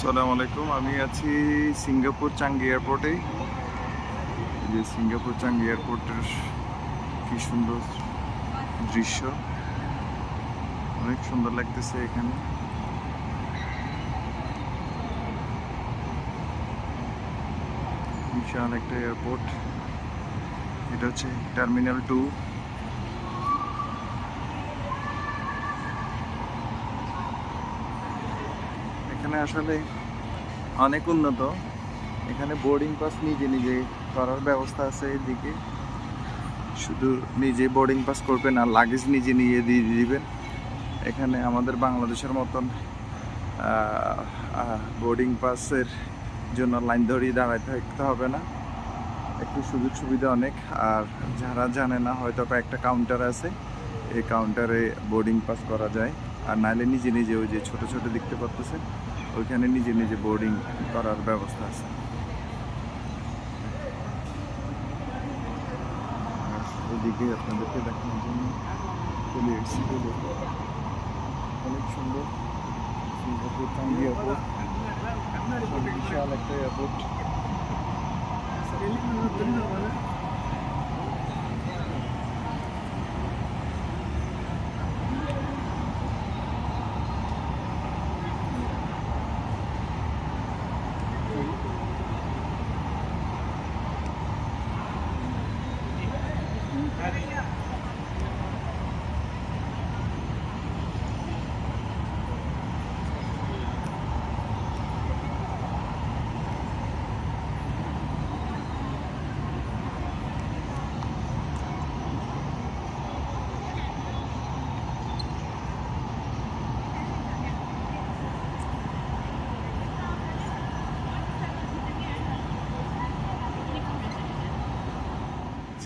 আসসালামু আলাইকুম। আমি আছি সিঙ্গাপুর চাঙ্গি এয়ারপোর্টে। এই যে সিঙ্গাপুর চাঙ্গি এয়ারপোর্টের কি সুন্দর দৃশ্য, অনেক সুন্দর লাগতেছে এখানে। বিশাল একটা এয়ারপোর্ট। এটা হচ্ছে টার্মিনাল 2। এখানে আসলে অনেক উন্নত। এখানে বোর্ডিং পাস নিজে নিজে করার ব্যবস্থা আছে। এদিকে শুধু নিজে বোর্ডিং পাস করবেন আর লাগেজ নিজে নিয়ে দিয়ে দিবেন। এখানে আমাদের বাংলাদেশের মতন বোর্ডিং পাসের জন্য লাইন ধরিয়ে দাঁড়ায় থাকতে হবে না। একটু সুযোগ সুবিধা অনেক। আর যারা জানে না, হয়তো একটা কাউন্টার আছে, এই কাউন্টারে বোর্ডিং পাস করা যায়। আর নাইলে নিজে নিজে ওই যে ছোট ছোট দেখতে পাচ্ছেন, ওইখানে নিজে নিজে বোর্ডিং করার ব্যবস্থা আছে। ওইদিকে আপনাদেরকে দেখানোর জন্য চলে এসেছি। অনেক সুন্দর সিঙ্গাপুর চাঙ্গি এয়ারপোর্ট, বিশাল একটা এয়ারপোর্ট।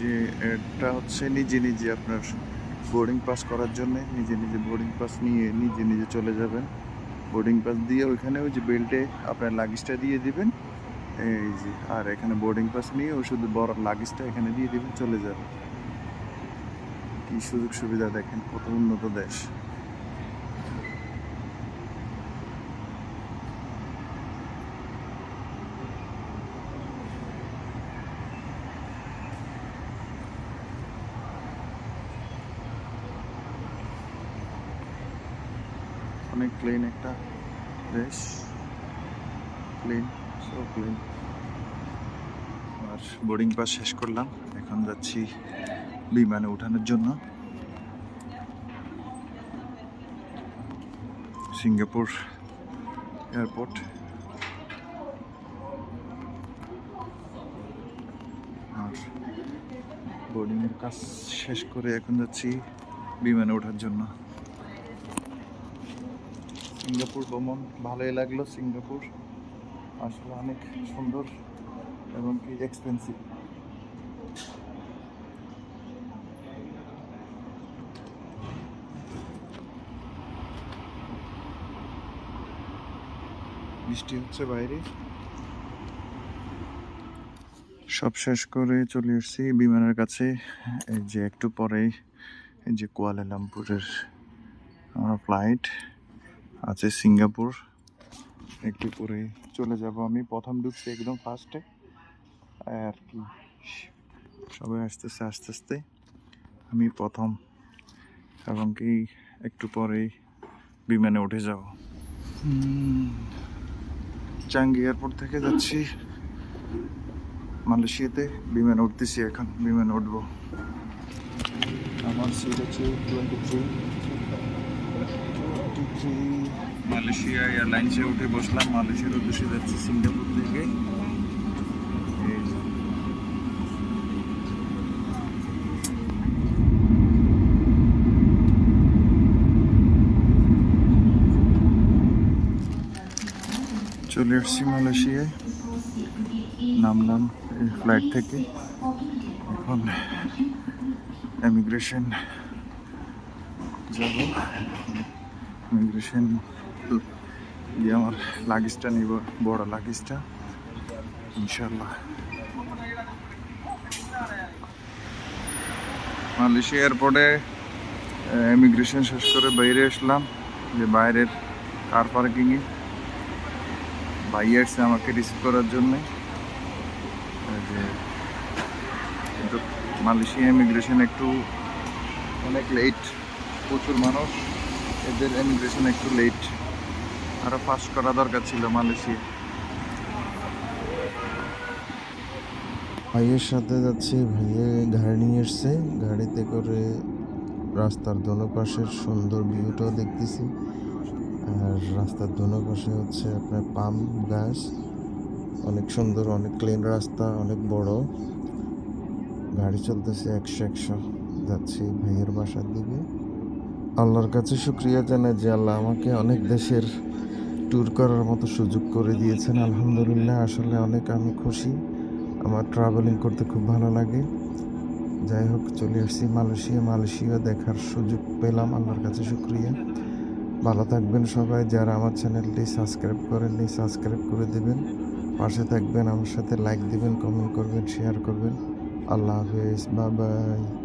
যে এটা হচ্ছে নিজে নিজে আপনার বোর্ডিং পাস করার জন্য নিজে নিজে বোর্ডিং পাস নিয়ে নিজে নিজে চলে যাবেন। বোর্ডিং পাস দিয়ে ওইখানে ওই যে বেল্টে আপনার লাগেজটা দিয়ে দিবেন, এই যে। আর এখানে বোর্ডিং পাস নিয়ে ও শুধু বড় লাগেজটা এখানে দিয়ে দিবেন, চলে যাবেন। কি সুযোগ সুবিধা দেখেন, কত উন্নত দেশ। অনেক ক্লিন একটা দেশ, ক্লিন, সো ক্লিন। আর বোর্ডিং পাস শেষ করলাম, এখন যাচ্ছি বিমানে ওঠানোর জন্য। Singapore airport. আর বোর্ডিংয়ের কাজ শেষ করে এখন যাচ্ছি বিমানে ওঠার জন্য। সিঙ্গাপুর ভ্রমণ ভালোই লাগলো। সিঙ্গাপুর আসলে অনেক সুন্দর এবং কি এক্সপেন্সিভ। বৃষ্টি হচ্ছে বাইরে। সব শেষ করে চলে এসেছি বিমানের কাছে। এই যে একটু পরেই এই যে কুয়ালালামপুরের আমার ফ্লাইট আছে সিঙ্গাপুর। একটু পরে চলে যাব আমি। প্রথম ঢুকছি একদম ফার্স্টে আর কি, সবাই আসতেছে আস্তে আস্তে, আমি প্রথম। এবং কি একটু পরেই বিমানে উঠে যাব। চাঙ্গি এয়ারপোর্ট থেকে যাচ্ছি মালয়েশিয়াতে। বিমানে উঠতেছি এখন, বিমানে উঠবো। আমার সিট হচ্ছে 23। মালয়েশিয়া এয়ারলাইন্সে উঠে বসলাম। মালয়েশিয়ার উদ্দেশ্যে যাচ্ছি সিঙ্গাপুর থেকে। চলে আসছি মালয়েশিয়ায়, নামলাম এই ফ্লাইট থেকে। এখন ইমিগ্রেশন যাব। ইমিগ্রেশন দিয়ে আমার লাগেজটা নিব, বড় লাগেজটা, ইনশাল্লাহ। মালয়েশিয়া এয়ারপোর্টে ইমিগ্রেশন শেষ করে বাইরে আসলাম, যে বাইরের কার পার্কিংয়ে। ভাই আসছে আমাকে রিসিভ করার জন্য। যে কিন্তু মালয়েশিয়া ইমিগ্রেশন একটু অনেক লেট, প্রচুর মানুষ, এদের ইমিগ্রেশন একটু লেট, আরও ফাস্ট করা দরকার ছিল মালয়েশিয়া। ভাইয়ের সাথে যাচ্ছি, ভাইয়ে গাড়ি নিয়ে এসছে, গাড়িতে করে রাস্তার দোনো পাশের সুন্দর ভিউটাও দেখতেছি। আর রাস্তার দোনো পাশে হচ্ছে আপনার পাম গাছ, অনেক সুন্দর, অনেক ক্লিন রাস্তা, অনেক বড়। গাড়ি চলতেছে 100 যাচ্ছি ভাইয়ের বাসার দিকে। আল্লাহর কাছে শুক্রিয়া জানাই যে আল্লাহ আমাকে অনেক দেশের ট্যুর করার মতো সুযোগ করে দিয়েছেন। আলহামদুলিল্লাহ, আসলে অনেক আমি খুশি। আমার ট্রাভেলিং করতে খুব ভালো লাগে। যাই হোক, চলে আসছি মালয়েশিয়া দেখার সুযোগ পেলাম, আল্লাহর কাছে শুক্রিয়া। ভালো থাকবেন সবাই, যারা আমার চ্যানেলটি সাবস্ক্রাইব করেননি সাবস্ক্রাইব করে দেবেন, পাশে থাকবেন, আমার সাথে লাইক দিবেন, কমেন্ট করবেন, শেয়ার করবেন। আল্লাহ হাফেজ, বাই বাই।